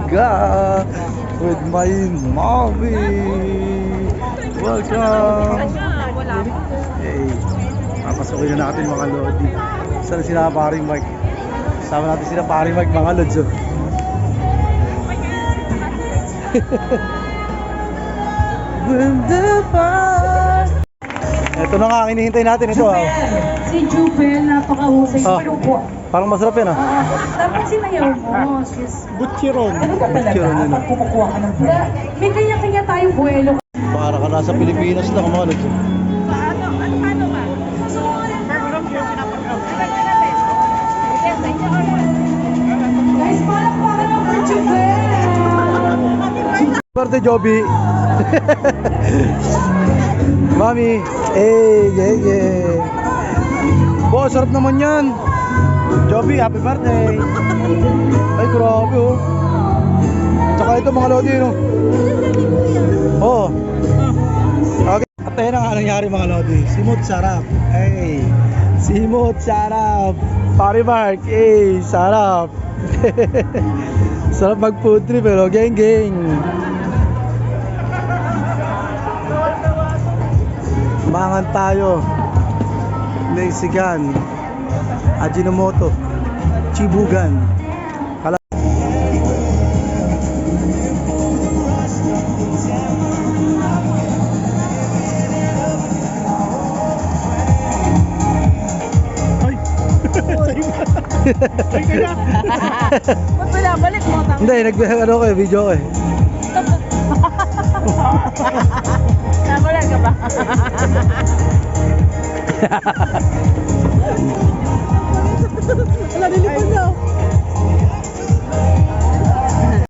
Chibuga with my mommy. Welcome. Hey, papasukin na natin mga lodi. Saan sila paring Mike? Sama natin sila paring Mike mga lods. Ito na nga, hinihintay natin ito. Si Jupel, napakahusay. Pero po, parang masarap yan ah. dapat sinayaw mo, sis. Butchiron. Ano ka talaga? Butchiron yun. Kapag kumukuha ka ng buwelo. May kanya-kanya tayong buwelo. Para ka nasa Pilipinas lang mga lods. Paano ba? Guys, palakpakan mo for Jupel! Birthday Joby. Mami, yeah. Boss, sarap naman yan. Joby, happy birthday. Ay, grabe oh. Tsaka ito mga lodi, no? Oh. Okay. At ayun ang nangyari mga lodi. Simot sarap. Hey. Simot sarap. Pari Mark, hey, sarap. Sarap mag food trip, pero geng. Mangan tayo. Mexican, Ajinomoto, Chibugan. Ba't pinabalik mo? Hindi, nag-ano ko eh, video ko eh. Nakulan ka ba?